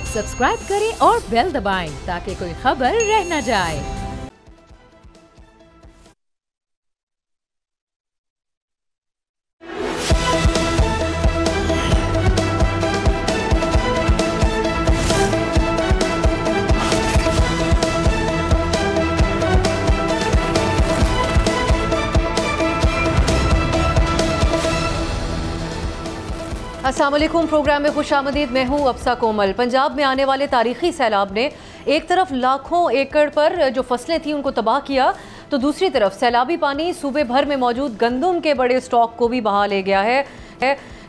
Subscribe करें और bell दबाएं ताकि कोई खबर रह न जाए। अस्सलाम वालेकुम। प्रोग्राम में खुशामदीद। मैं हूँ अफसा कोमल। पंजाब में आने वाले तारीखी सैलाब ने एक तरफ लाखों एकड़ पर जो फसलें थी उनको तबाह किया, तो दूसरी तरफ सैलाबी पानी सूबे भर में मौजूद गंदम के बड़े स्टॉक को भी बहा ले गया है,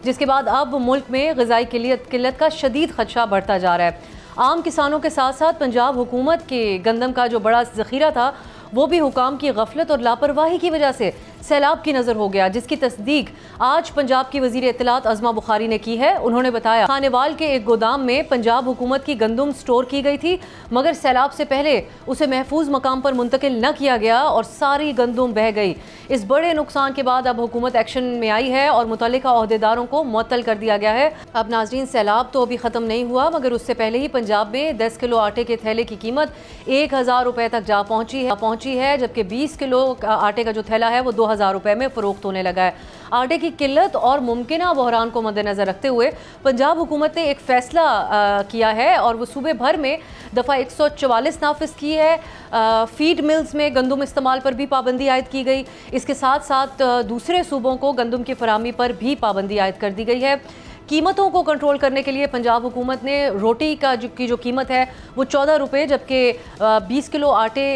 जिसके बाद अब मुल्क में ग़िज़ाई किल्लत का शदीद खदशा बढ़ता जा रहा है। आम किसानों के साथ साथ पंजाब हुकूमत के गंदम का जो बड़ा ज़ख़ीरा था वो भी हुकाम की गफलत और लापरवाही की वजह से सैलाब की नज़र हो गया, जिसकी तस्दीक आज पंजाब की वज़ीर इत्तलात अज़मा बुखारी ने की है। उन्होंने बताया खानेवाल के एक गोदाम में पंजाब हुकूमत की गंदम स्टोर की गई थी, मगर सैलाब से पहले उसे महफूज मकाम पर मुंतकिल न किया गया और सारी गंदम बह गई। इस बड़े नुकसान के बाद अब हुकूमत एक्शन में आई है और मुतल्लिका अहदेदारों को मुअत्तल कर दिया गया है। अब नाज़रीन, सैलाब तो अभी ख़त्म नहीं हुआ, मगर उससे पहले ही पंजाब में 10 किलो आटे के थैले की कीमत 1000 रुपये तक जा पहुँची है, जबकि 20 किलो आटे का जो थैला है वो 2000 रुपये में फ़रोख्त होने लगा है। आटे की किल्लत और मुमकिना बहरान को मद्देनज़र रखते हुए पंजाब हुकूमत ने एक फ़ैसला किया है और वो सूबे भर में दफ़ा 144 नाफिज की है। फीड मिल्स में गंदम इस्तेमाल पर भी पाबंदी आयद की गई। इसके साथ साथ दूसरे सूबों को गंदम की फराहमी पर भी पाबंदी आयद कर दी गई है। कीमतों को कंट्रोल करने के लिए पंजाब हुकूमत ने रोटी की जो कीमत है वो 14 रुपये, जबकि 20 किलो आटे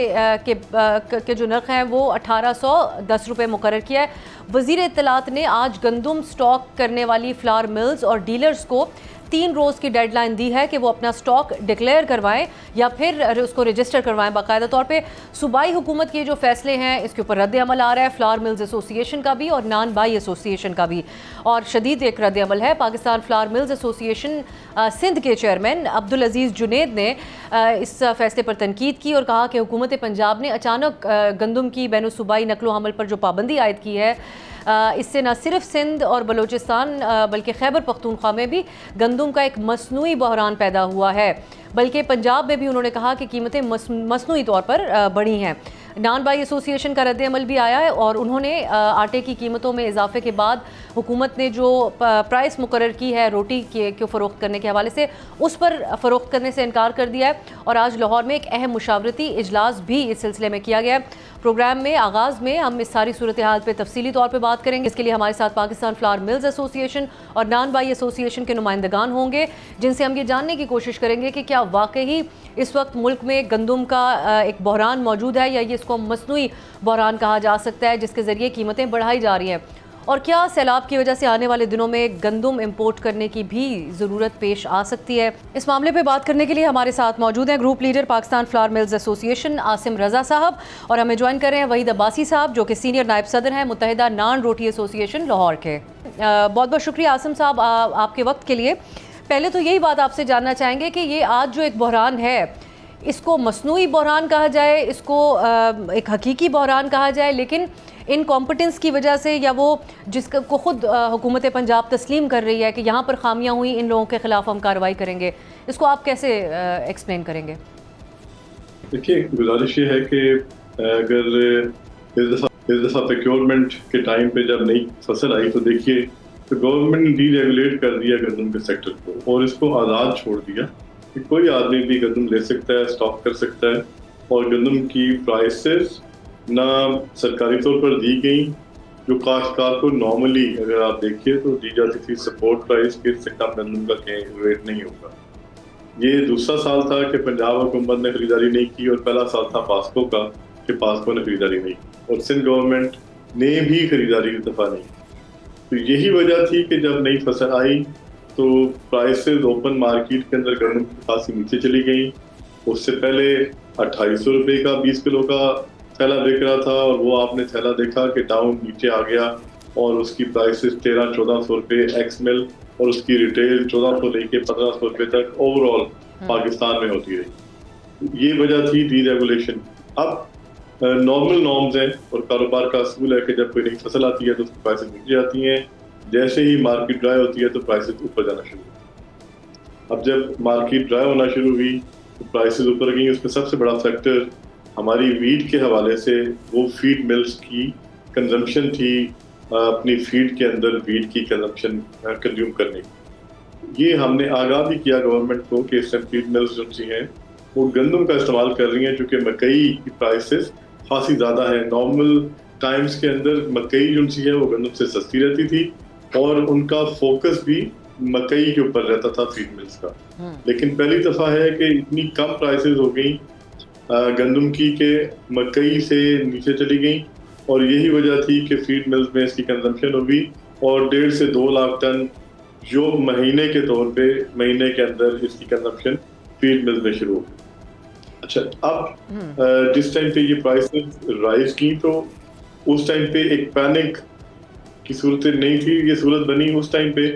के जो नर्ख हैं वो 1810 रुपये मुकर्रर किया है। वज़ीर इत्तलात ने आज गंदम स्टॉक करने वाली फ्लावर मिल्स और डीलर्स को 3 रोज़ की डेडलाइन दी है कि वो अपना स्टॉक डिक्लेयर करवाएं या फिर उसको रजिस्टर करवाएं बाकायदा तौर पे। सूबाई हुकूमत के जो फैसले हैं इसके ऊपर रद्द अमल आ रहा है, फ्लावर मिल्स एसोसिएशन का भी और नान बाई एसोसिएशन का भी, और शदीद एक रद्द अमल है। Pakistan flour mills association Sindh के चेयरमैन अब्दुल अजीज़ जुनेद ने इस फैसले पर तनकीद की और कहा कि हुकूमत पंजाब ने अचानक गंदम की बैन सूबाई नकलो हमल पर जो पाबंदी आयद की है, इससे न सिर्फ सिंध और बलूचिस्तान बल्कि खैबर पख्तूनख्वा में भी गंदम का एक मसनूई बहरान पैदा हुआ है, बल्कि पंजाब में भी उन्होंने कहा कि कीमतें मसनूई तौर पर बढ़ी हैं। नान बाई एसोसिएशन का रद्द अमल भी आया है और उन्होंने आटे की कीमतों में इजाफे के बाद हुकूमत ने जो प्राइस मुकर्रर की है रोटी के फ़रोख्त करने के हवाले से, उस पर फ़रोख्त करने से इनकार कर दिया है। और आज लाहौर में एक अहम मुशावरती इजलास भी इस सिलसिले में किया गया है। प्रोग्राम में आगाज़ में हम इस सारी सूरत हाल पर तफसीली तौर पर बात करेंगे। इसके लिए हमारे साथ पाकिस्तान फ्लावर मिल्स एसोसिएशन और नान बाई एसोसिएशन के नुमाइंदगान होंगे, जिनसे हम ये जानने की कोशिश करेंगे कि क्या वाकई इस वक्त मुल्क में गंदम का एक बहरान मौजूद है या ये इसको मसनूई बहरान कहा जा सकता है जिसके ज़रिए कीमतें बढ़ाई जा रही हैं, और क्या सैलाब की वजह से आने वाले दिनों में गंदम इंपोर्ट करने की भी ज़रूरत पेश आ सकती है। इस मामले पे बात करने के लिए हमारे साथ मौजूद हैं group leader Pakistan flour mills association Asim Raza साहब, और हमें ज्वाइन कर रहे हैं वहीद अब्बासी साहब जो कि सीनियर नायब सदर हैं मुत्तहिदा नान रोटी एसोसिएशन लाहौर के। बहुत बहुत शुक्रिया आसिम साहब आपके वक्त के लिए। पहले तो यही बात आपसे जानना चाहेंगे कि ये आज जो एक बहरान है, इसको मसनूई बहरान कहा जाए, इसको एक हकीकी बहरान कहा जाए, लेकिन इनकॉम्पिटेंस की वजह से या वो जिसको खुद हुकूमत पंजाब तस्लीम कर रही है कि यहाँ पर खामियाँ हुई, इन लोगों के ख़िलाफ़ हम कार्रवाई करेंगे, इसको आप कैसे एक्सप्लेन करेंगे? देखिए, गुजारिश ये है कि अगर इस दफ़ा प्रोक्योरमेंट के टाइम पे जब नई फसल आई तो देखिए तो गवर्नमेंट ने डीरेगुलेट कर दिया गंदम के सेक्टर को और इसको आज़ाद छोड़ दिया कि कोई आदमी भी गंदम ले सकता है, स्टॉक कर सकता है, और गंदम की प्राइसेस ना सरकारी तौर पर दी गई जो काश्तकार को नॉर्मली अगर आप देखिए तो दी जाती थी सपोर्ट प्राइस के, इससे कम गंदम का रेट नहीं होगा। ये दूसरा साल था कि पंजाब हुकूमत ने खरीदारी नहीं की और पहला साल था पास्को का कि पास्को ने खरीदारी नहीं की और सिंध गवर्नमेंट ने भी खरीदारी दफ़ा नहीं की। तो यही वजह थी कि जब नई फसल आई तो प्राइसेस ओपन मार्केट के अंदर गंदम की खासी नीचे चली गई। उससे पहले 2800 रुपये का 20 किलो का थैला बिक रहा था और वो आपने थैला देखा कि डाउन नीचे आ गया और उसकी प्राइसेस 1300-1400 रुपये एक्स मिल और उसकी रिटेल 1400 लेके 1500 रुपये तक ओवरऑल पाकिस्तान में होती रही। ये वजह थी डीरेगुलेशन। अब नॉर्मल नॉर्म्स हैं और कारोबार का असूल है कि जब कोई नई फसल आती है तो उसकी प्राइसेस नीचे जाती हैं, जैसे ही मार्केट ड्राई होती है तो प्राइसेस ऊपर जाना शुरू होती अब जब मार्केट ड्राई होना शुरू हुई तो प्राइसेस ऊपर गई। उसमें सबसे बड़ा फैक्टर हमारी वीट के हवाले से वो फीड मिल्स की कंजम्पशन थी, अपनी फीड के अंदर वीट की कंजम्पशन कंज्यूम करने की। ये हमने आगाह भी किया गवर्नमेंट को कि इस टाइम फीड मिल्स जो सी हैं वो गंदम का इस्तेमाल कर रही हैं, चूँकि मकई की प्राइसेस खासी ज़्यादा है। नॉर्मल टाइम्स के अंदर मकई जो सी है वो गंदम से सस्ती रहती थी और उनका फोकस भी मकई के ऊपर रहता था फीड मिल्स का। लेकिन पहली दफ़ा है कि इतनी कम प्राइसेस हो गई गंदम की के मकई से नीचे चली गई, और यही वजह थी कि फीड मिल्स में इसकी कंजम्पशन हुई और 1.5 से 2 लाख टन जो महीने के तौर पे महीने के अंदर इसकी कंजम्पशन फीड मिल्स में शुरू हो गई। अच्छा, अब जिस टाइम पे ये प्राइसेस राइज की तो उस टाइम पे एक पैनिक की सूरत नहीं थी, ये सूरत बनी उस टाइम पे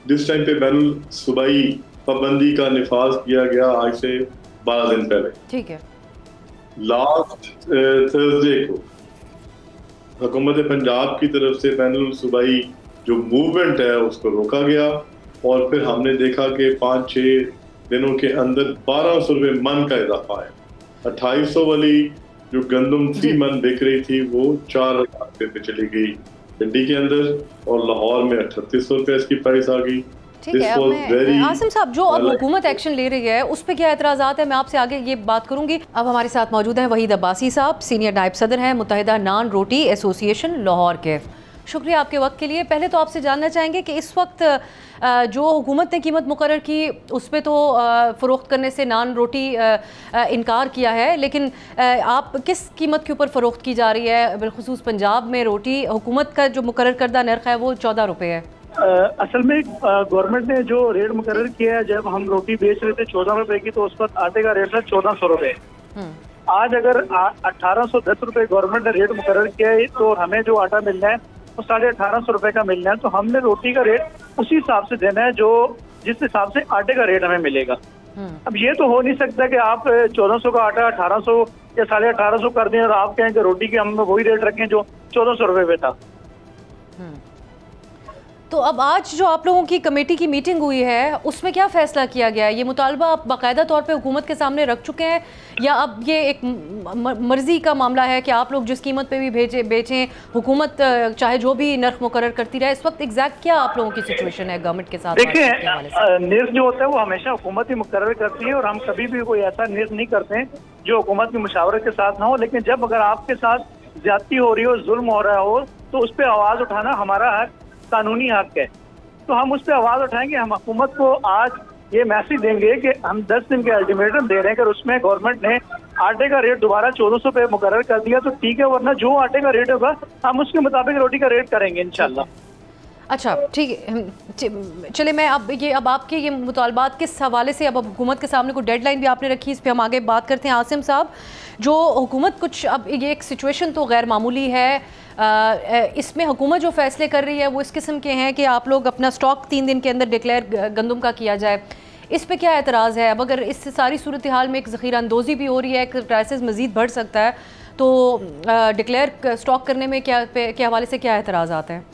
जिस टाइम पे बैनुल सूबाई पाबंदी का निफाज किया गया आज से 12 दिन पहले। ठीक है। लास्ट थर्सडे को हुकूमत पंजाब की तरफ से बैनुल सूबाई जो मूवमेंट है उसको रोका गया, और फिर हमने देखा कि 5-6 दिनों के अंदर 1200 रुपये मन का इजाफा है। 2800 वाली जो गंदम 3 मन बिक रही थी वो 4000 रुपये पे चली गई पिंडी के अंदर, और लाहौर में 3800 रुपये इसकी प्राइस आ गई। ठीक है। अब आसिम साहब, जो अब हुकूमत एक्शन ले रही है उस पर क्या एतराज़ात है, मैं आपसे आगे ये बात करूंगी। अब हमारे साथ मौजूद हैं वहीद अब्बासी साहब, सीनियर नायब सदर हैं मुत्तहिदा नान रोटी एसोसिएशन लाहौर के। शुक्रिया आपके वक्त के लिए। पहले तो आपसे जानना चाहेंगे कि इस वक्त जो हुकूमत ने कीमत मुकर्रर की उस पर तो फ़रोख्त करने से नान रोटी इनकार किया है, लेकिन आप किस कीमत के ऊपर फ़रोख्त की जा रही है? बिलखुसूस पंजाब में रोटी हुकूमत का जो मुकर्रर करदा नर्ख है वो 14 रुपये है। असल में गवर्नमेंट ने जो रेट मुकर्रर किया है, जब हम रोटी बेच रहे थे 14 रुपए की तो उस वक्त आटे का रेट था 1400 रुपए। आज अगर 1810 रुपए गवर्नमेंट ने रेट मुकर्रर किया है तो हमें जो आटा मिलना है वो 1850 रुपए का मिलना है, तो हमने रोटी का रेट उसी हिसाब से देना है जो जिस हिसाब से आटे का रेट हमें मिलेगा। अब ये तो हो नहीं सकता कि आप 1400 का आटा 1800 या 1850 कर दें और आप कहें कि रोटी के हम वही रेट रखें जो 1400 रुपए पे था। तो अब आज जो आप लोगों की कमेटी की मीटिंग हुई है उसमें क्या फैसला किया गया है? ये मुतालबा आप बाकायदा तौर पे हुकूमत के सामने रख चुके हैं या अब ये एक मर्जी का मामला है कि आप लोग जिस कीमत पे भी बेचें, हुकूमत चाहे जो भी नर्ख मुकर्रर करती रहे? इस वक्त एग्जैक्ट क्या आप लोगों की सिचुएशन है गवर्नमेंट के साथ? देखिए, निर्ख जो होता है वो हमेशा हुकूमत ही मुकर्रर करती है और हम कभी भी कोई ऐसा निर्ख नहीं करते हैं जो हुकूमत की मुशावरत के साथ ना हो। लेकिन जब अगर आपके साथ ज्यादती हो रही हो, जुल्म हो रहा हो, तो उस पर आवाज उठाना हमारा हक, कानूनी हक है। तो हम उस पर आवाज उठाएंगे। हम हुकूमत को आज ये मैसेज देंगे कि हम 10 दिन के अल्टीमेटम दे रहे हैं। अगर उसमें गवर्नमेंट ने आटे का रेट दोबारा 1400 पे मुकर्रर कर दिया तो ठीक है, वरना जो आटे का रेट होगा हम उसके मुताबिक रोटी का रेट करेंगे इंशाल्लाह। अच्छा, ठीक है। चले मैं अब आपके ये मुतालबात किस हवाले से अब हुकूमत के सामने कोई डेडलाइन भी आपने रखी, इस पर हम आगे बात करते हैं। आसिम साहब, जो हुकूमत कुछ अब ये एक सिचुएशन तो गैर मामूली है, इसमें हुकूमत जो फैसले कर रही है वो इस किस्म के हैं कि आप लोग अपना स्टॉक 3 दिन के अंदर डिक्लेयर गंदम का किया जाए, इस पे क्या एतराज़ है? अब अगर इस सारी सूरत हाल में एक ज़ख़ीरा अंदोज़ी भी हो रही है, प्राइसेस मज़ीद बढ़ सकता है, तो डिक्लेयर स्टॉक करने में के हवाले से क्या एतराज़ आते हैं?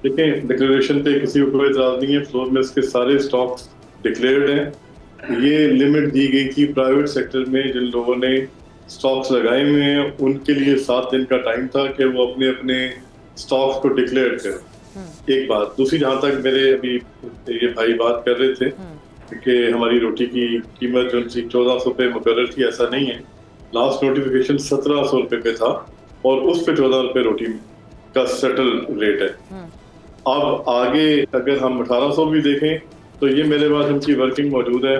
देखिए, डिक्लेरेशन पे किसी को कोई एतराज़ नहीं है। फ्लोर में इसके सारे स्टॉक्स डिक्लेयर्ड हैं। ये लिमिट दी गई थी प्राइवेट सेक्टर में, जिन लोगों ने स्टॉक्स लगाए हुए हैं उनके लिए 7 दिन का टाइम था कि वो अपने अपने स्टॉक्स को डिक्लेयर करें। एक बात। दूसरी, जहाँ तक मेरे अभी ये भाई बात कर रहे थे कि हमारी रोटी की कीमत जो थी 1400 रुपये मुकर्रर थी, ऐसा नहीं है। लास्ट नोटिफिकेशन 1700 रुपये पे था और उस पे 14 रुपये रोटी का सेटल रेट है। अब आगे अगर हम 1800 भी देखें तो ये मेरे पास इनकी वर्किंग मौजूद है।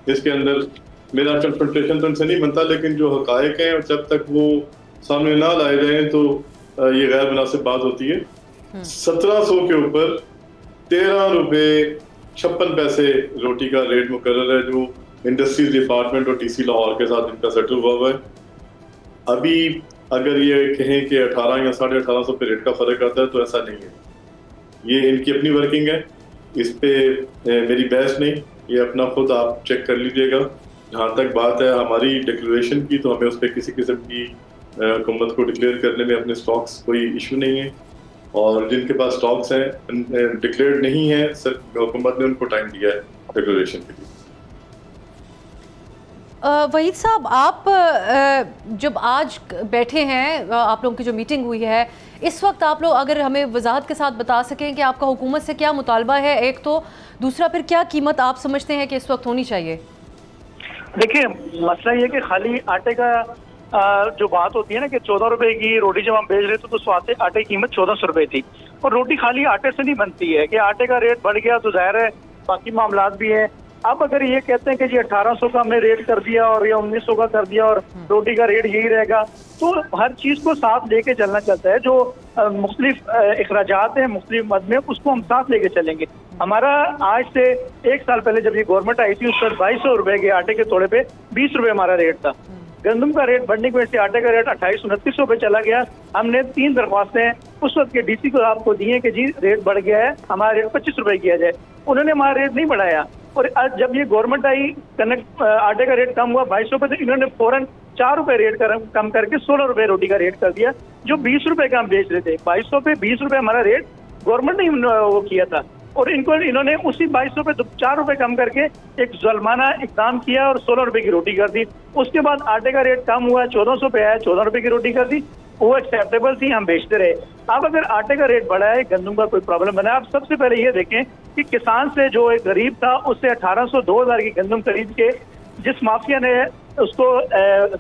इसके अंदर मेरा कंफ्रंटेशन तो इनसे नहीं बनता, लेकिन जो हकायक हैं जब तक वो सामने ना लाए जाएं तो ये गैर मुनासिब बात होती है। 1700 के ऊपर 13 रुपये 56 पैसे रोटी का रेट मुकर्रर है, जो इंडस्ट्रीज डिपार्टमेंट और टीसी लाहौर के साथ इनका सेटल हुआ है। अभी अगर ये कहें कि 18 या 1850 पे रेट का फर्क आता है तो ऐसा नहीं है। ये इनकी अपनी वर्किंग है, इस पे मेरी बहस नहीं, ये अपना खुद आप चेक कर लीजिएगा। जहाँ तक बात है हमारी डिक्लेरेशन की, तो हमें उस पर किसी किस्म की हुकूमत को डिक्लेयर करने में अपने स्टॉक्स कोई इशू नहीं है। और जिनके पास स्टॉक्स हैं डिक्लेयर्ड नहीं है, हुकूमत ने उनको टाइम दिया है डिक्लेरेशन के लिए। वहीद साहब, आप जब आज बैठे हैं, आप लोगों की जो मीटिंग हुई है, इस वक्त आप लोग अगर हमें वजाहत के साथ बता सकें कि आपका हुकूमत से क्या मुतालबा है, एक तो दूसरा फिर क्या कीमत आप समझते हैं कि इस वक्त होनी चाहिए? देखिए, मसला ये कि खाली आटे का जो बात होती है ना कि 14 रुपए की रोटी जब हम बेच रहे थे तो उस आटे की कीमत 1400 रुपए थी। और रोटी खाली आटे से नहीं बनती है कि आटे का रेट बढ़ गया तो जाहिर है बाकी मामलात भी है। अब अगर ये कहते हैं कि जी 1800 का हमने रेट कर दिया और या 1900 का कर दिया और रोटी का रेट यही रहेगा, तो हर चीज को साथ लेके चलना चाहता है। जो मुख्तलिफ अखराजात हैं मुख्तलिफ मद में, उसको हम साथ लेके चलेंगे। हमारा आज से 1 साल पहले जब ये गवर्नमेंट आई थी उस पर 2200 रुपए के आटे के तोड़े पे 20 रुपए हमारा रेट था। गंदम का रेट बढ़ने की वजह से आटे का रेट 2829 रुपए चला गया। हमने 3 दरख्वास्तें उस वक्त के DC को आपको दी है कि जी रेट बढ़ गया है, हमारा रेट 25 रुपए किया जाए। उन्होंने हमारा रेट नहीं बढ़ाया और आज जब ये गवर्नमेंट आई, कनक आटे का रेट कम हुआ 22 रुपए, तो इन्होंने फौरन 4 रुपए रेट कम करके 16 रुपए रोटी का रेट कर दिया। जो 20 रुपए का हम बेच रहे थे, 2200 पे 20 रुपए हमारा रेट गवर्नमेंट ने वो किया था और इन्होंने उसी 2200 पे 4 रुपए कम करके एक जुल्माना इकदाम किया और 16 रुपए की रोटी कर दी। उसके बाद आटे का रेट कम हुआ, 1400 पे आया, 14 रुपए की रोटी कर दी। वो एक्सेप्टेबल थी, हम बेचते रहे। अब अगर आटे का रेट बढ़ा है, गंदम का कोई प्रॉब्लम बना है, आप सबसे पहले ये देखें कि किसान से जो एक गरीब था उससे 1800-2000 की गंदम खरीद के जिस माफिया ने उसको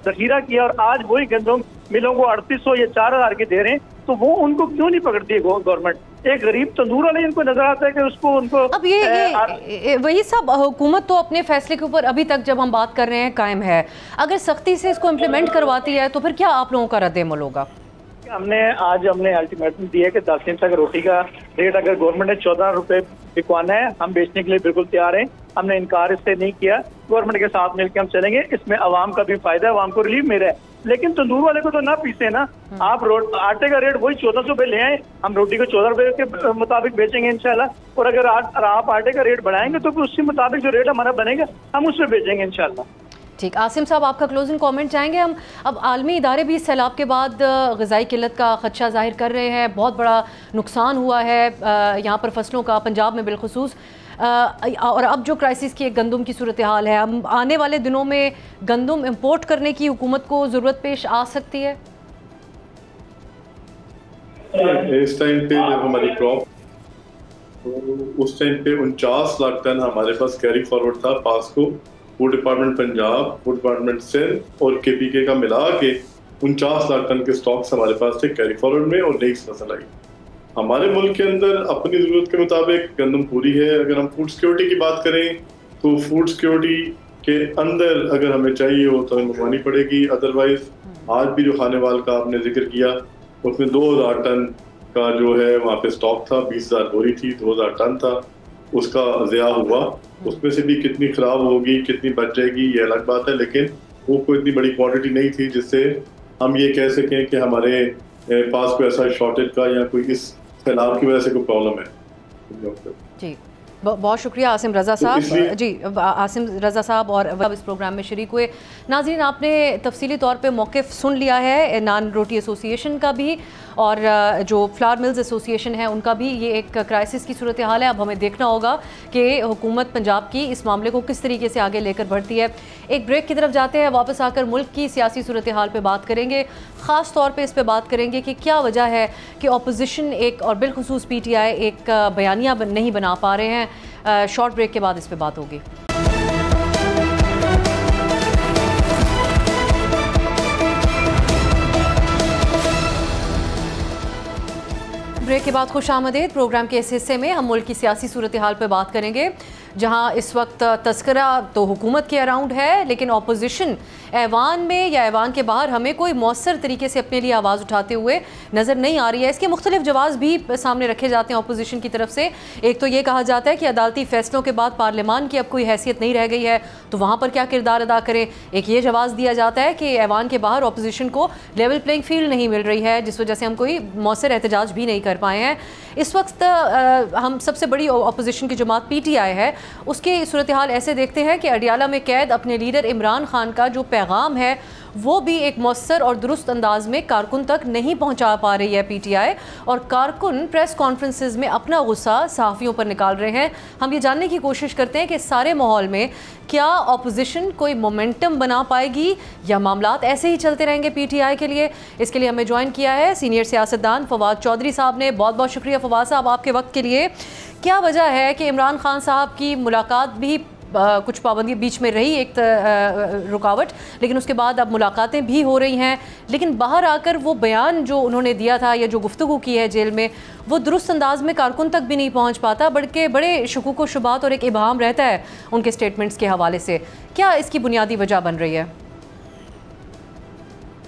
जखीरा किया और आज वही गंदम मिलों को 3800 या 4000 के दे रहे हैं, तो वो उनको क्यों नहीं पकड़ती है गवर्नमेंट? एक गरीब तंदूर वाले इनको नजर आता है कि उसको उनको अब ये वही सब हुकूमत तो अपने फैसले के ऊपर अभी तक जब हम बात कर रहे हैं कायम है। अगर सख्ती से इसको इम्प्लीमेंट करवाती है तो फिर क्या आप लोगों का रद्द-ए-अमल होगा? हमने अल्टीमेटम दिया है कि 10 दिन तक रोटी का रेट अगर गवर्नमेंट ने 14 रुपए बिकवाना है, हम बेचने के लिए बिल्कुल तैयार हैं। हमने इनकार इससे नहीं किया, गवर्नमेंट के साथ मिलकर हम चलेंगे। इसमें आवाम का भी फायदा है, आवाम को रिलीफ मिल रहा है। लेकिन तंदूर वाले को तो ना पीसे ना, आप आटे का रेट वही 1400 पे ले आए, हम रोटी को 14 रुपए के मुताबिक बेचेंगे इंशाल्लाह। और अगर आप आटे का रेट बढ़ाएंगे तो उसी मुताबिक जो रेट हमारा बनेगा हम उस पर बेचेंगे इंशाल्लाह। ठीक, आसिम साहब आपका क्लोजिंग कमेंट चाहेंगे हम? अब आलमी इदारे भी सैलाब के बाद ग़िज़ाई किल्लत का ख़दशा ज़ाहिर कर रहे हैं। बहुत बड़ा नुकसान हुआ है यहाँ पर फसलों का, पंजाब में बिलखुसूस। और अब जो क्राइसिस की एक गंदम की सूरत हाल है, हम आने वाले दिनों में गंदम इम्पोर्ट करने की हुकूमत को ज़रूरत पेश आ सकती है? इस टाइम पे जब हमारी क्रॉप, उस टाइम पे 49 लाख टन हमारे पास कैरी फॉरवर्ड था। Passco, food department Punjab, food department Sindh और KPK का मिला के 49 लाख टन के स्टॉक्स हमारे पास थे कैरी फॉरवर्ड में और नई फसल आई। हमारे मुल्क के अंदर अपनी ज़रूरत के मुताबिक गंदम पूरी है। अगर हम फूड सिक्योरिटी की बात करें तो फूड सिक्योरिटी के अंदर अगर हमें चाहिए हो तो हमें मंगवानी पड़ेगी। अदरवाइज आज भी जो खानेवाल का आपने जिक्र किया उसमें 2000 टन का जो है वहाँ पे स्टॉक था, 20,000 बोरी थी, 2000 टन था, उसका ज़िया हुआ। उसमें से भी कितनी ख़राब होगी, कितनी बच जाएगी, ये अलग बात है। लेकिन वो कोई इतनी बड़ी क्वांटिटी नहीं थी जिससे हम ये कह सकें कि हमारे पास कोई ऐसा शॉर्टेज का या कोई इस सैलाब की वजह से कोई प्रॉब्लम है। जी, बहुत शुक्रिया आसिम रज़ा साहब। जी, आसिम रज़ा साहब और इस प्रोग्राम में शरीक हुए। नाज़रीन, आपने तफसीली तौर पे मौक़िफ़ सुन लिया है नान रोटी एसोसिएशन का भी और जो फ्लावर मिल्स एसोसिएशन है उनका भी। ये एक क्राइसिस की सूरत हाल है। अब हमें देखना होगा कि हुकूमत पंजाब की इस मामले को किस तरीके से आगे लेकर बढ़ती है। एक ब्रेक की तरफ जाते हैं, वापस आकर मुल्क की सियासी सूरत हाल पर बात करेंगे। ख़ास तौर पर इस पर बात करेंगे कि क्या वजह है कि अपोजिशन एक और बिलखुसूस PTI एक बयानिया नहीं बना पा रहे हैं। शॉर्ट ब्रेक के बाद इस पर बात होगी। ब्रेक के बाद खुश आमदीद। प्रोग्राम के इस हिस्से में हम मुल्क की सियासी सूरत हाल पर बात करेंगे, जहां इस वक्त तस्करा तो हुकूमत के अराउंड है, लेकिन अपोजिशन ऐवान में या ऐवान के बाहर हमें कोई मौसर तरीके से अपने लिए आवाज़ उठाते हुए नज़र नहीं आ रही है। इसके मुख्तलिफ जवाब भी सामने रखे जाते हैं अपोजिशन की तरफ से। एक तो ये कहा जाता है कि अदालती फ़ैसलों के बाद पार्लियामान की अब कोई हैसियत नहीं रह गई है, तो वहाँ पर क्या किरदार अदा करें। एक ये जवाब दिया जाता है कि ऐवान के बाहर अपोजिशन को लेवल प्लेइंग फील्ड नहीं मिल रही है, जिस वजह से हम कोई मौसर एहतजाज भी नहीं कर पाए हैं। इस वक्त हम सबसे बड़ी अपोजिशन की जमात PTI है, उसकी सूरत हाल ऐसे देखते हैं कि अडियाला में कैद अपने लीडर इमरान खान का जो पैगाम है वो भी एक मौसर और दुरुस्त अंदाज में कारकुन तक नहीं पहुंचा पा रही है पीटीआई, और कारकुन प्रेस कॉन्फ्रेंसेज में अपना गुस्सा सहाफ़ियों पर निकाल रहे हैं। हम ये जानने की कोशिश करते हैं कि सारे माहौल में क्या अपोजिशन कोई मोमेंटम बना पाएगी या मामलात ऐसे ही चलते रहेंगे पीटीआई के लिए। इसके लिए हमें ज्वाइन किया है सीनियर सियासतदान फवाद चौधरी साहब ने। बहुत बहुत शुक्रिया फवाद साहब आपके वक्त के लिए। क्या वजह है कि इमरान खान साहब की मुलाकात भी कुछ पाबंदी बीच में रही, एक रुकावट, लेकिन उसके बाद अब मुलाकातें भी हो रही हैं, लेकिन बाहर आकर वो बयान जो उन्होंने दिया था या जो गुफ्तगू की है जेल में, वो दुरुस्त अंदाज में कारकुन तक भी नहीं पहुंच पाता, बल्कि बड़े शुकूक व शुबात और एक इबाहम रहता है उनके स्टेटमेंट्स के हवाले से। क्या इसकी बुनियादी वजह बन रही है?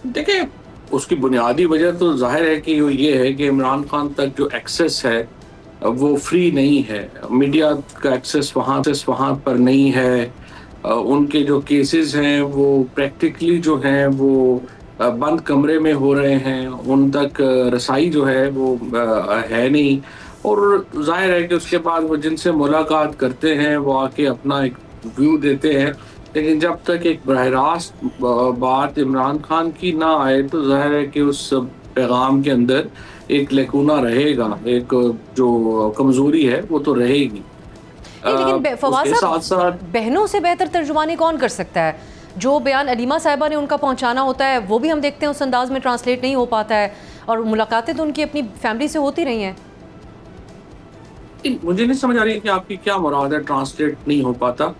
देखिए, उसकी बुनियादी वजह तो जाहिर है कि ये है कि इमरान खान तक जो एक्सेस है वो फ्री नहीं है। मीडिया का एक्सेस वहाँ पर नहीं है। उनके जो केसेस हैं वो प्रैक्टिकली जो हैं वो बंद कमरे में हो रहे हैं, उन तक रसाई जो है वो है नहीं। और जाहिर है कि उसके बाद वो जिनसे मुलाकात करते हैं वो आके अपना एक व्यू देते हैं, लेकिन जब तक एक बराह रास्त बात इमरान खान की ना आए तो जाहिर है कि उस पैगाम के अंदर एक लेकुना रहेगा, एक जो कमजोरी है वो तो रहेगी। लेकिन फवाद साहब, साथ साथ बहनों से बेहतर तर्जुमानी कौन कर सकता है? जो बयान अलीमा साहिबा ने उनका पहुंचाना होता है वो भी हम देखते हैं उस अंदाज में ट्रांसलेट नहीं हो पाता है, और मुलाकातें तो उनकी अपनी फैमिली से होती रही हैं। मुझे नहीं समझ आ रही है कि आपकी क्या मुराद है ट्रांसलेट नहीं हो पाता।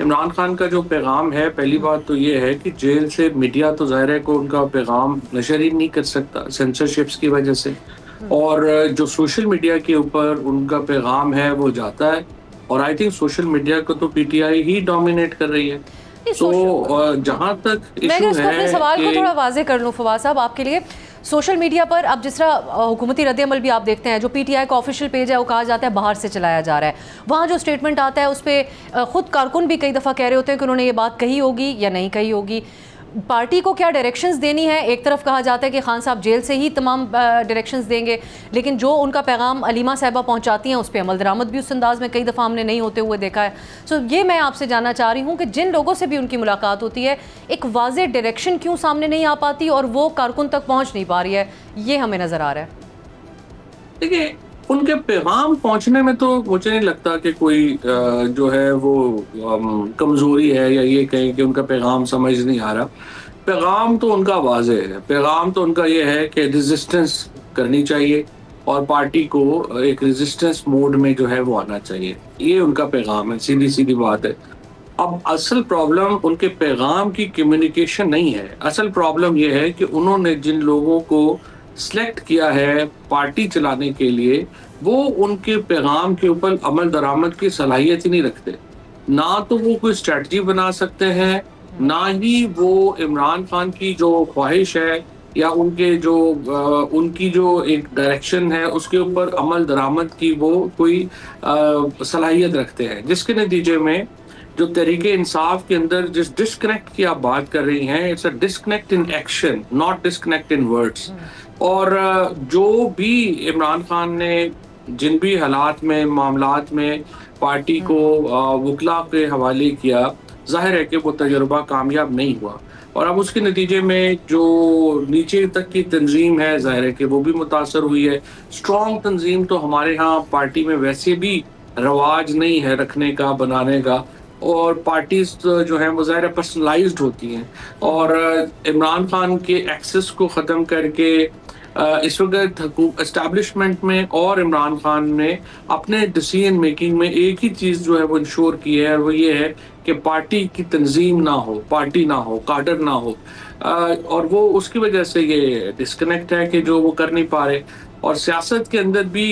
इमरान खान का जो पैगाम है, पहली बात तो ये है कि जेल से मीडिया तो ज़ाहिर है को उनका पैगाम नशर ही नहीं कर सकता सेंसरशिप्स की वजह से, और जो सोशल मीडिया के ऊपर उनका पैगाम है वो जाता है, और आई थिंक सोशल मीडिया को तो पीटीआई ही डोमिनेट कर रही है। तो जहाँ तक इशू है, अपने सवाल को थोड़ा वाजे कर लूँ फवाद साहब आपके लिए, सोशल मीडिया पर अब जिस तरह हुकूमती रद्द-ए-अमल भी आप देखते हैं, जो पीटीआई का ऑफिशियल पेज है वो कहा जाता है बाहर से चलाया जा रहा है, वहाँ जो स्टेटमेंट आता है उस पर खुद कारकुन भी कई दफ़ा कह रहे होते हैं कि उन्होंने ये बात कही होगी या नहीं कही होगी। पार्टी को क्या डायरेक्शंस देनी है? एक तरफ कहा जाता है कि खान साहब जेल से ही तमाम डायरेक्शंस देंगे, लेकिन जो उनका पैगाम अलीमा साहिबा पहुंचाती हैं उस पर अमल दरामद भी उस अंदाज में कई दफ़ा हमने नहीं होते हुए देखा है। सो ये मैं आपसे जानना चाह रही हूँ कि जिन लोगों से भी उनकी मुलाकात होती है, एक वाज़ेह डायरेक्शन क्यों सामने नहीं आ पाती और वो कारकुन तक पहुँच नहीं पा रही है, ये हमें नज़र आ रहा है। देखिए, उनके पैगाम पहुंचने में तो मुझे नहीं लगता कि कोई जो है वो कमजोरी है या ये कहें कि उनका पैगाम समझ नहीं आ रहा। पैगाम तो उनका वाज़ेह है। पैगाम तो उनका ये है कि रेजिस्टेंस करनी चाहिए और पार्टी को एक रेजिस्टेंस मोड में जो है वो आना चाहिए। ये उनका पैगाम है, सीधी सीधी बात है। अब असल प्रॉब्लम उनके पैगाम की कम्युनिकेशन नहीं है। असल प्रॉब्लम ये है कि उन्होंने जिन लोगों को सिलेक्ट किया है पार्टी चलाने के लिए, वो उनके पैगाम के ऊपर अमल दरामद की सलाहियत ही नहीं रखते। ना तो वो कोई स्ट्रेटजी बना सकते हैं, ना ही वो इमरान खान की जो ख्वाहिश है या उनके जो उनकी जो एक डायरेक्शन है उसके ऊपर अमल दरामद की वो कोई सलाहियत रखते हैं, जिसके नतीजे में जो तरीके इंसाफ के अंदर जिस डिस्कनेक्ट की आप बात कर रही हैं, it's a disconnect in action, not disconnect in words. और जो भी इमरान खान ने जिन भी हालात में मामलात में पार्टी को वकला के हवाले किया, जाहिर है कि वो तजुर्बा कामयाब नहीं हुआ, और अब उसके नतीजे में जो नीचे तक की तंजीम है जाहिर है कि वो भी मुतासर हुई है। स्ट्रॉन्ग तंजीम तो हमारे यहाँ पार्टी में वैसे भी रवाज नहीं है रखने का, बनाने का, और पार्टीज जो हैं वो ज़ाहिर पर्सनलाइज्ड होती हैं। और इमरान खान के एक्सेस को ख़त्म करके इस वक्त एस्टैब्लिशमेंट में और इमरान खान ने अपने डिसीजन मेकिंग में एक ही चीज़ जो है वो इंश्योर की है, और वो ये है कि पार्टी की तंजीम ना हो, पार्टी ना हो, काडर ना हो, और वो उसकी वजह से ये डिस्कनेक्ट है कि जो वो कर नहीं पा रहे। और सियासत के अंदर भी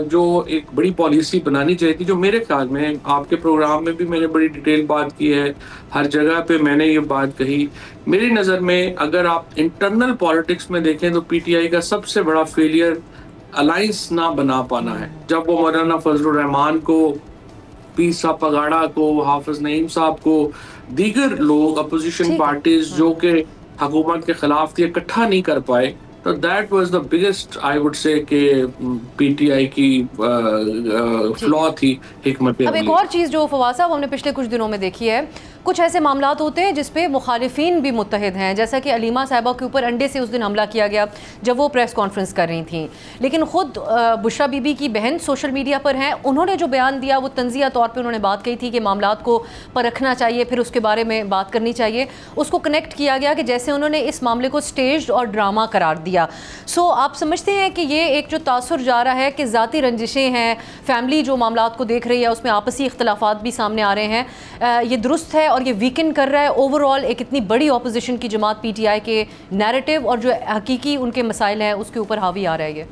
जो एक बड़ी पॉलिसी बनानी चाहिए थी, जो मेरे ख्याल में आपके प्रोग्राम में भी मैंने बड़ी डिटेल बात की है, हर जगह पे मैंने ये बात कही। मेरी नज़र में अगर आप इंटरनल पॉलिटिक्स में देखें तो पीटीआई का सबसे बड़ा फेलियर अलायंस ना बना पाना है। जब वो मौलाना फजलुर रहमान को, पीर साहब पगाड़ा को, हाफिज नईम साहब को, दीगर लोग अपोजिशन पार्टीज जो कि हुकूमत के खिलाफ थी, इकट्ठा नहीं कर पाए, तो that was the biggest I would say कि पीटीआई की फ्लॉ थी हिकमत अब एक और चीज़ जो फवाद साहब हमने पिछले कुछ दिनों में देखी है, कुछ ऐसे मामलात होते हैं जिसपे मुखालिफिन भी मुत्तहिद हैं, जैसा कि अलीमा साहिबा के ऊपर अंडे से उस दिन हमला किया गया जब वो प्रेस कॉन्फ्रेंस कर रही थी, लेकिन ख़ुद बुशरा बीबी की बहन सोशल मीडिया पर हैं, उन्होंने जो बयान दिया वो तंज़िया तौर पे उन्होंने बात कही थी कि मामलात को परखना चाहिए, फिर उसके बारे में बात करनी चाहिए। उसको कनेक्ट किया गया कि जैसे उन्होंने इस मामले को स्टेज्ड और ड्रामा करार दिया। सो आप समझते हैं कि ये एक जो तासुर जा रहा है कि ज़ाती रंजिशें हैं, फैमिली जो मामलात को देख रही है उसमें आपसी इख्तलाफात भी सामने आ रहे हैं, ये दुरुस्त है और ये वीकेंड कर रहा है ओवरऑल एक इतनी बड़ी ऑपोजिशन की जमात पीटीआई के नैरेटिव और जो हकीकी उनके मसाइल हैं उसके ऊपर हावी आ रहा है? ये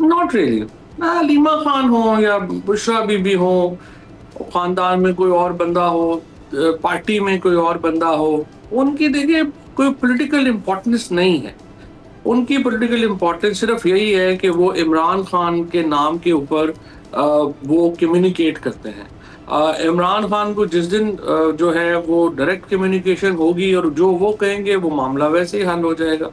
नॉट रियली। अलीमा खान हो या बुशरा बीबी हो, खानदान में कोई और बंदा हो, पार्टी में कोई और बंदा हो, उनकी देखिए कोई पॉलिटिकल इम्पोर्टेंस नहीं है। उनकी पॉलिटिकल इम्पोर्टेंस सिर्फ यही है कि वो इमरान खान के नाम के ऊपर वो कम्युनिकेट करते हैं। इमरान खान को जिस दिन जो है वो डायरेक्ट कम्युनिकेशन होगी और जो वो कहेंगे वो मामला वैसे ही हल हो जाएगा।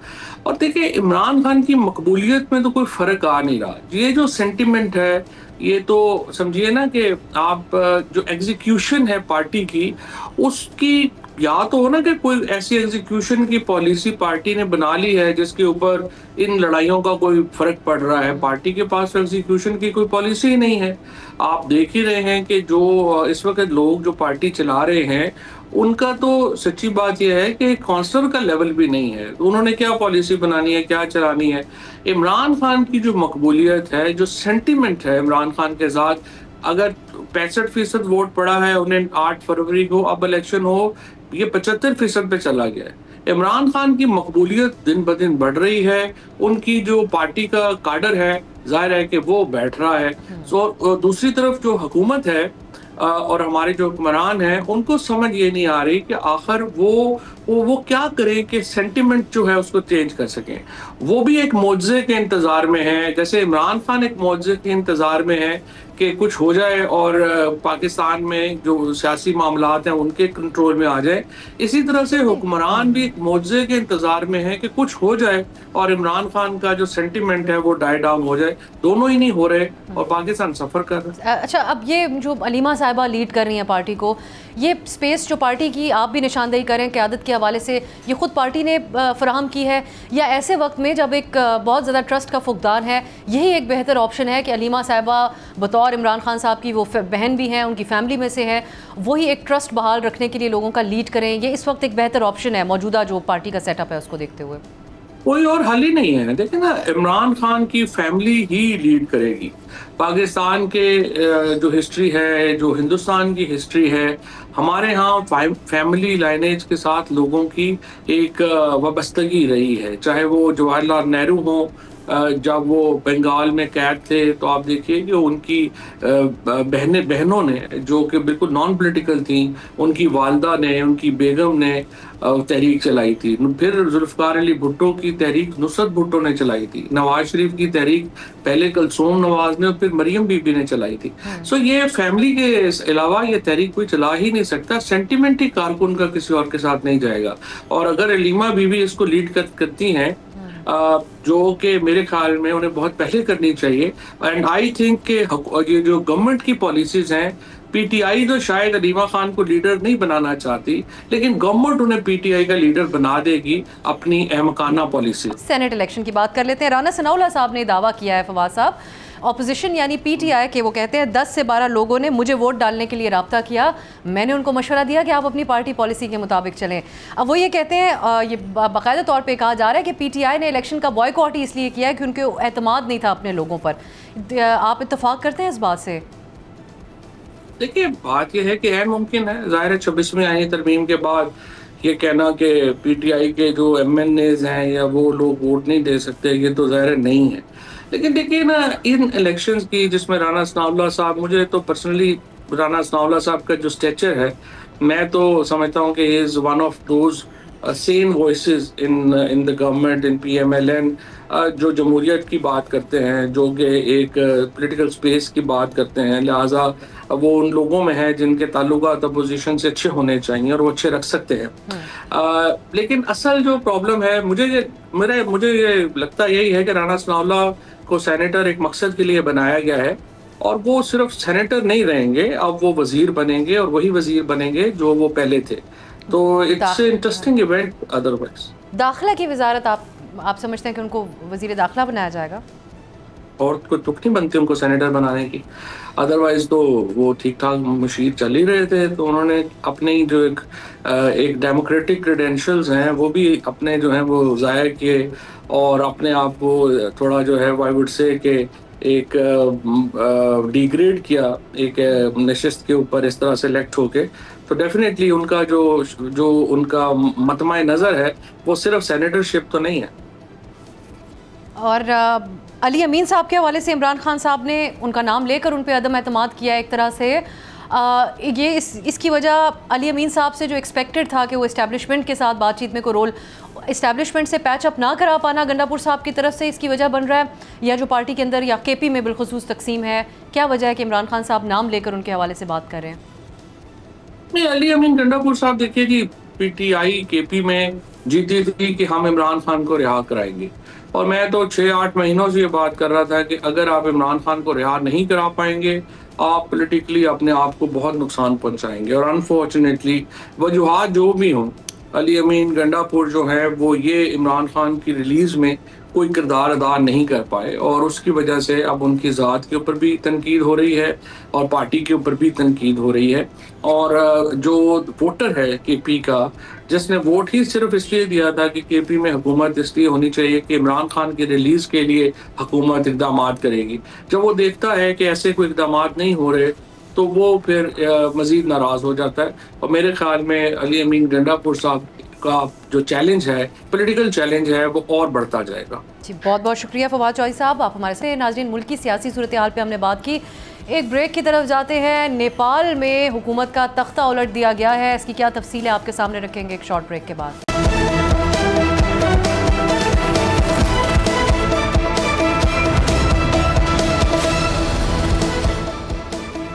और देखिए इमरान खान की मकबूलियत में तो कोई फ़र्क आ नहीं रहा। ये जो सेंटिमेंट है ये तो समझिए ना कि आप जो एग्जीक्यूशन है पार्टी की उसकी या तो हो ना कि कोई ऐसी एग्जीक्यूशन की पॉलिसी पार्टी ने बना ली है जिसके ऊपर इन लड़ाइयों का कोई फर्क पड़ रहा है। पार्टी के पास एग्जीक्यूशन की कोई पॉलिसी ही नहीं है। आप देख ही रहे हैं कि जो इस वक्त लोग जो पार्टी चला रहे हैं उनका तो सच्ची बात यह है कि काउंसलर का लेवल भी नहीं है। तो उन्होंने क्या पॉलिसी बनानी है, क्या चलानी है। इमरान खान की जो मकबूलियत है, जो सेंटिमेंट है इमरान खान के साथ, अगर 65% वोट पड़ा है उन्हें 8 फरवरी को, अब इलेक्शन हो ये 75% पे चला गया है। इमरान खान की मकबूलियत दिन ब दिन बढ़ रही है। उनकी जो पार्टी का काडर है जाहिर है कि वो बैठ रहा है। सो दूसरी तरफ जो हुकूमत है और हमारे जो हुक्मरान हैं उनको समझ ये नहीं आ रही कि आखिर वो क्या करें कि सेंटिमेंट जो है उसको चेंज कर सकें। वो भी एक मौजज़े के इंतज़ार में है, जैसे इमरान खान एक मौजज़े के इंतज़ार में है कि कुछ हो जाए और पाकिस्तान में जो सियासी मामलात हैं उनके कंट्रोल में आ जाए। इसी तरह से हुक्मरान भी एक मौजज़े के इंतज़ार में है कि कुछ हो जाए और इमरान खान का जो सेंटिमेंट है वो डाई डाउन हो जाए। दोनों ही नहीं हो रहे और पाकिस्तान सफ़र कर रहा है। अच्छा, अब ये जो अलीमा साहिबा लीड कर रही हैं पार्टी को, ये स्पेस जो पार्टी की आप भी निशानदेही करें क़यादत के हवाले से, ये ख़ुद पार्टी ने फराहम की है या ऐसे वक्त में जब एक बहुत ज़्यादा ट्रस्ट का फुकदान है यही एक बेहतर ऑप्शन है कि अलीमा साहिबा बतौर इमरान खान साहब की वो बहन भी हैं, उनकी फैमिली में से हैं, वही एक ट्रस्ट बहाल रखने के लिए लोगों का लीड करें? ये इस वक्त एक बेहतर ऑप्शन है मौजूदा जो पार्टी का सेटअप है उसको देखते हुए? कोई और हल ही नहीं है। देखिए ना, इमरान खान की फैमिली ही लीड करेगी। पाकिस्तान के जो हिस्ट्री है, जो हिंदुस्तान की हिस्ट्री है, हमारे यहाँ फैमिली लाइनेज के साथ लोगों की एक वाबस्तगी रही है। चाहे वो जवाहरलाल नेहरू हो, जब वो बंगाल में कैद थे तो आप देखिए कि उनकी बहनों ने जो कि बिल्कुल नॉन पॉलिटिकल थी, उनकी वालदा ने, उनकी बेगम ने तहरीक चलाई थी। फिर जुल्फ़िकार अली भुट्टो की तहरीक नुसरत भुट्टो ने चलाई थी। नवाज शरीफ की तहरीक पहले कलसूम नवाज ने और फिर मरियम बीबी ने चलाई थी। सो ये फैमिली के अलावा ये तहरीक कोई चला ही नहीं सकता। सेंटिमेंट ही कारकुन का किसी और के साथ नहीं जाएगा। और अगर अलीमा बीबी इसको लीड करती हैं, जो कि मेरे ख्याल में उन्हें बहुत पहले करनी चाहिए। एंड आई थिंक कि ये जो गवर्नमेंट की पॉलिसीज हैं, पीटीआई तो शायद अलीमा खान को लीडर नहीं बनाना चाहती, लेकिन गवर्नमेंट उन्हें पीटीआई का लीडर बना देगी अपनी अहमकाना पॉलिसी। सेनेट इलेक्शन की बात कर लेते हैं। राना सनाउल्लाह साहब ने दावा किया है, फवाद साहब, ऑपोजिशन यानी पीटीआई के, वो कहते हैं 10 से 12 लोगों ने मुझे वोट डालने के लिए राब्ता किया, मैंने उनको मशवरा दिया कि आप अपनी पार्टी पॉलिसी के मुताबिक चलें। अब वो ये कहते हैं, ये बाकायदा तौर पे कहा जा रहा है कि पीटीआई ने इलेक्शन का बॉयकॉट ही इसलिए किया है कि उनके एतमाद नहीं था अपने लोगों पर। आप इत्तेफाक करते हैं इस बात से? देखिए, बात यह है कि ऐन मुमकिन है, ज़ाहिर है 26वीं आईनी तरमीम के बाद ये कहना कि पीटीआई के जो एमएनएज हैं या वो लोग वोट नहीं दे सकते, ये तो ज़ाहिर नहीं है। लेकिन देखिए ना, इन इलेक्शंस की जिसमें राना सनाउल्लाह साहब, मुझे तो पर्सनली राना सनाउल्लाह साहब का जो स्टेचर है, मैं तो समझता हूँ कि he is one of those sane voices in the government, in PMLN, जो जमहूरियत की बात करते हैं, जो कि एक पॉलिटिकल स्पेस की बात करते हैं। लिहाजा वो उन लोगों में है जिनके ताल्लुकात अपोजिशन से अच्छे होने चाहिए और वो अच्छे रख सकते हैं। लेकिन असल जो प्रॉब्लम है, मुझे ये लगता यही है कि राना सनाउल्लाह को सेनेटर एक मकसद के लिए बनाया गया है और वो सिर्फ सेनेटर नहीं रहेंगे, अब वो वजीर बनेंगे और वही वजीर बनेंगे जो वो पहले थे। तो इट्स इंटरेस्टिंग इवेंट। अदरवाइज दाखिला की वजारत आप समझते हैं कि उनको वजीर दाखिला बनाया जाएगा? और कोई तुक नहीं बनती उनको सेनेटर बनाने की। अदरवाइज तो वो ठीक ठाक मशीर चल ही रहे थे, तो उन्होंने अपने जो एक डेमोक्रेटिक क्रेडेंशियल्स हैं वो भी अपने जो हैं वो ज़ाया किए और अपने आप को थोड़ा जो है आई वुड से कि एक डिग्रेड किया एक नशिस्त के ऊपर इस तरह सेलेक्ट होके। तो डेफिनेटली उनका जो उनका मतमाए नज़र है वो सिर्फ सेनेटरशिप तो नहीं है। और अली अमीन साहब के हवाले से इमरान खान साहब ने उनका नाम लेकर उन पर अदम एतमाद किया एक तरह से। ये इसकी वजह अली अमीन साहब से जो एक्सपेक्टेड था कि वो इस्टेब्लिशमेंट के साथ बातचीत में कोई रोल इस्टेब्लिशमेंट से पैच अप ना करा पाना गंडापुर साहब की तरफ से इसकी वजह बन रहा है, या जो पार्टी के अंदर या केपी में बिलखुसूस तकसीम है, क्या वजह है कि इमरान खान साहब नाम लेकर उनके हवाले से बात कर रहे हैं? नहीं, अली अमीन गंडापुर साहब देखिए जी, पीटीआई केपी में जीती थी कि हम इमरान खान को रिहा कराएंगे और मैं तो 6-8 महीनों से ये बात कर रहा था कि अगर आप इमरान खान को रिहा नहीं करा पाएंगे आप पॉलिटिकली अपने आप को बहुत नुकसान पहुंचाएंगे। और अनफॉर्चुनेटली वजूहात जो भी हों, अली अमीन गंडापुर जो है वो ये इमरान खान की रिलीज़ में कोई किरदार अदा नहीं कर पाए और उसकी वजह से अब उनकी ज़ात के ऊपर भी तनकीद हो रही है और पार्टी के ऊपर भी तनकीद हो रही है। और जो वोटर है केपी का, जिसने वोट ही सिर्फ इसलिए दिया था कि केपी में हुकूमत इसलिए होनी चाहिए कि इमरान खान की रिलीज़ के लिए हुकूमत इक़दाम करेगी, जब वो देखता है कि ऐसे कोई इक़दाम नहीं हो रहे तो वो फिर मज़ीद नाराज़ हो जाता है। और मेरे ख्याल में अली अमीन गंडापुर साहब का जो चैलेंज है, पॉलिटिकल चैलेंज है, वो और बढ़ता जाएगा। जी, बहुत बहुत शुक्रिया फवाद चौधरी साहब, आप हमारे से। नाज़रीन, मुल्क की सियासी सूरत हाल पे हमने बात की। एक ब्रेक की तरफ जाते हैं। नेपाल में हुकूमत का तख्ता उलट दिया गया है, इसकी क्या तफसील है आपके सामने रखेंगे एक शॉर्ट ब्रेक के बाद।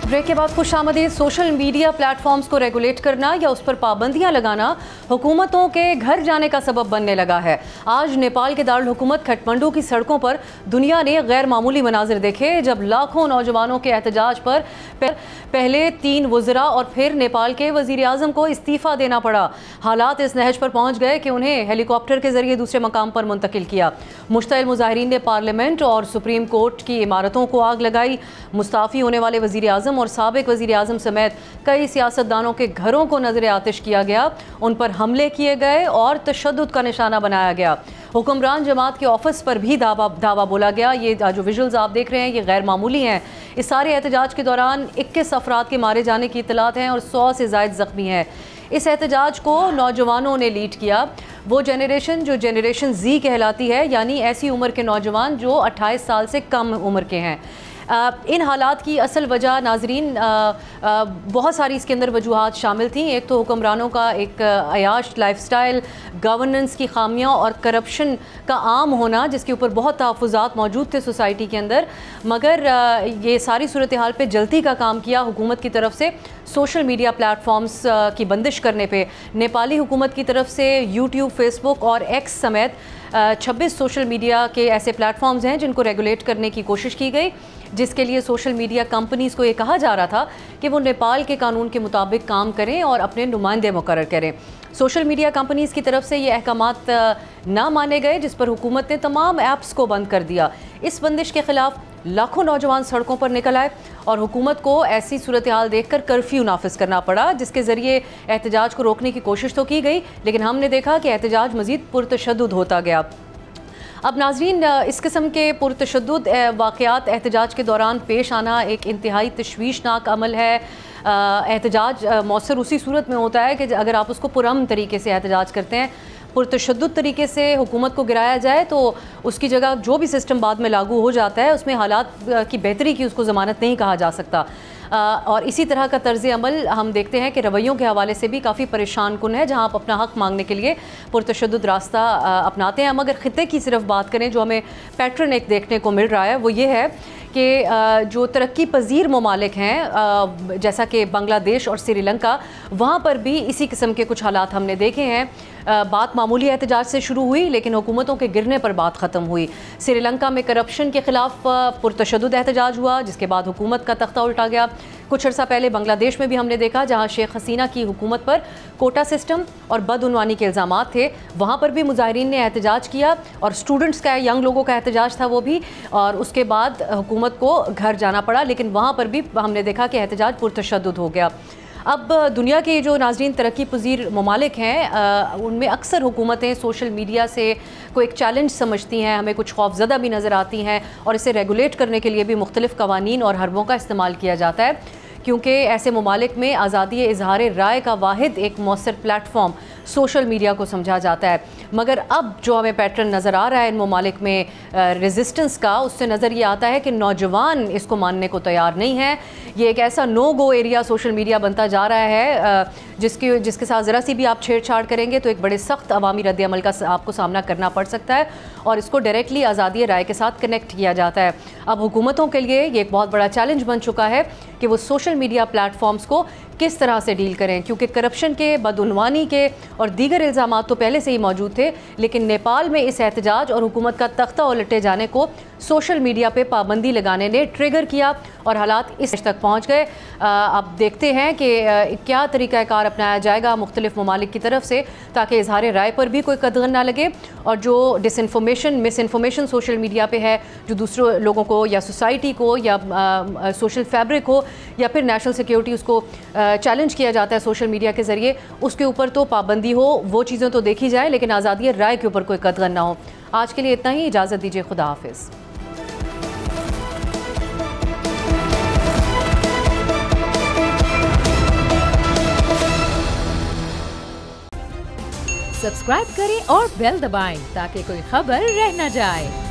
ब्रेक के बाद खुशामदीद। सोशल मीडिया प्लेटफॉर्म्स को रेगुलेट करना या उस पर पाबंदियां लगाना हुकूमतों के घर जाने का सबब बनने लगा है। आज नेपाल के दारुल हुकूमत खटमंडू की सड़कों पर दुनिया ने गैर मामूली मनाजिर देखे, जब लाखों नौजवानों के एहतजाज पर पहले 3 वज़रा और फिर नेपाल के वज़ीर आज़म को इस्तीफ़ा देना पड़ा। हालात इस नहज पर पहुँच गए कि उन्हें हेलीकॉप्टर के जरिए दूसरे मकाम पर मुंतकिल किया। मुश्तइल मुजाहिरीन ने पार्लियामेंट और सुप्रीम कोर्ट की इमारतों को आग लगाई। मुस्ताफ़ी होने वाले वज़ीर आज़म और साबिक वज़ीर आज़म समेत कई सियासतदानों के घरों को नजर आतिश किया गया, उन पर हमले किए गए और तशद्दुद का निशाना बनाया गया। हुक्मरान जमात के ऑफिस पर भी धावा बोला गया। ये जो विजुअल्स आप देख रहे हैं ये गैर मामूली हैं। इस सारे एहतजाज के दौरान 21 अफराद के मारे जाने की इत्तलात हैं और 100 से ज़ायद ज़ख्मी हैं। इस एहतजाज को नौजवानों ने लीड किया, वो जेनरेशन जो जेनरेशन जी कहलाती है, यानी ऐसी उम्र के नौजवान जो 28 साल से कम उम्र के हैं। इन हालात की असल वजह नाजरीन बहुत सारी इसके अंदर वजूहात शामिल थी। एक तो हुक्मरानों का एक अयाश लाइफस्टाइल, गवर्नेंस की खामियां और करप्शन का आम होना, जिसके ऊपर बहुत तहफ़्फ़ुज़ात मौजूद थे सोसाइटी के अंदर। मगर ये सारी सूरत हाल पे जल्दी का काम किया हुकूमत की तरफ से सोशल मीडिया प्लेटफॉर्म्स की बंदिश करने पे। नेपाली हुकूमत की तरफ से यूट्यूब, फेसबुक और एक्स समेत 26 सोशल मीडिया के ऐसे प्लेटफॉर्म्स हैं जिनको रेगुलेट करने की कोशिश की गई, जिसके लिए सोशल मीडिया कंपनीज़ को ये कहा जा रहा था कि वो नेपाल के कानून के मुताबिक काम करें और अपने नुमाइंदे मुकर्रर करें। सोशल मीडिया कंपनीज़ की तरफ से ये अहकामात ना माने गए, जिस पर हुकूमत ने तमाम ऐप्स को बंद कर दिया। इस बंदिश के ख़िलाफ़ लाखों नौजवान सड़कों पर निकल आए और हुकूमत को ऐसी सूरत हाल देखकर कर्फ्यू नाफिज करना पड़ा, जिसके ज़रिए एहतजाज को रोकने की कोशिश तो की गई, लेकिन हमने देखा कि एहतजाज मज़ीद पुरतशद्दुद होता गया। अब नाजरीन, इस किस्म के पुरतशद्दुद वाक़यात एहतजाज के दौरान पेश आना एक इंतहाई तशवीशनाक अमल है। एहतजाज मौसर उसी सूरत में होता है कि अगर आप उसको पुरअमन तरीके से एहतजाज करते हैं, पुरतशद्दुद तरीके से हुकूमत को गिराया जाए तो उसकी जगह जो भी सिस्टम बाद में लागू हो जाता है उसमें हालात की बेहतरी की उसको ज़मानत नहीं कहा जा सकता। और इसी तरह का तर्ज अमल हम देखते हैं कि रवैयों के हवाले से भी काफ़ी परेशान कुन है, जहाँ आप अपना हक़ मांगने के लिए पुरतशद्दुद रास्ता अपनाते हैं। हम अगर ख़ित्ते की सिर्फ बात करें, जो हमें पैटर्न एक देखने को मिल रहा है वो ये है कि जो तरक्की पजीर ममालिक हैं जैसा कि बांग्लादेश और श्रीलंका, वहाँ पर भी इसी किस्म के कुछ हालात हमने देखे हैं। बात मामूली एहतजाज से शुरू हुई लेकिन हुकूमतों के गिरने पर बात ख़त्म हुई। श्रीलंका में करप्शन के ख़िलाफ़ पुरतशद्दुद एहतजाज हुआ, जिसके बाद हुकूमत का तख्ता उल्टा गया। कुछ अर्सा पहले बांग्लादेश में भी हमने देखा, जहाँ शेख हसीना की हुकूमत पर कोटा सिस्टम और बदउनवानी के इल्ज़ामात थे, वहाँ पर भी मुजाहिरीन ने एहतजाज किया और स्टूडेंट्स का, यंग लोगों का एहतजाज था वो भी, और उसके बाद हुकूमत को घर जाना पड़ा। लेकिन वहाँ पर भी हमने देखा कि एहतजाज पुरतशद्दुद हो गया। अब दुनिया के जो नाज़रीन तरक्की पजीर ममालिक हैं उनमें अक्सर हुकूमतें सोशल मीडिया से कोई एक चैलेंज समझती हैं, हमें कुछ खौफज़दा भी नज़र आती हैं, और इसे रेगुलेट करने के लिए भी मुख्तलिफ़ कवानीन और हरबों का इस्तेमाल किया जाता है, क्योंकि ऐसे ममालिक में आज़ादी इजहार राय का वाहिद एक मौसर प्लेटफॉर्म सोशल मीडिया को समझा जाता है। मगर अब जो हमें पैटर्न नज़र आ रहा है इन ममालिक में रेजिस्टेंस का, उससे नज़र ये आता है कि नौजवान इसको मानने को तैयार नहीं है। ये एक ऐसा no go area social media बनता जा रहा है जिसके साथ ज़रा सी भी आप छेड़छाड़ करेंगे तो एक बड़े सख्त अवामी रद्द-ए-अमल का आपको सामना करना पड़ सकता है, और इसको डायरेक्टली आज़ादी राय के साथ कनेक्ट किया जाता है। अब हुकूमतों के लिए ये एक बहुत बड़ा चैलेंज बन चुका है कि वो सोशल मीडिया प्लेटफॉर्म्स को किस तरह से डील करें, क्योंकि करप्शन के, बदउनवानी के और दीगर इल्ज़ामात तो पहले से ही मौजूद थे, लेकिन नेपाल में इस एहतजाज और हुकूमत का तख्ता उलटे जाने को सोशल मीडिया पे पाबंदी लगाने ने ट्रिगर किया और हालात इस तक पहुँच गए। अब देखते हैं कि क्या तरीक़ाकार अपनाया जाएगा मुख्तलिफ़ ममालिक की तरफ से, ताकि इजहार राय पर भी कोई कदगन ना लगे, और जो disinformation, miss information social media पे है, जो दूसरे लोगों को या सोसाइटी को या सोशल फैब्रिक हो या फिर नेशनल सिक्योरिटी, उसको चैलेंज किया जाता है सोशल मीडिया के ज़रिए, उसके ऊपर तो पाबंदी हो, वो चीज़ें तो देखी जाए, लेकिन आज़ादी राय के ऊपर कोई कदगन ना हो। आज के लिए इतना ही, इजाज़त दीजिए, खुदा हाफिज़। सब्सक्राइब करें और बेल दबाएं ताकि कोई खबर रह न जाए।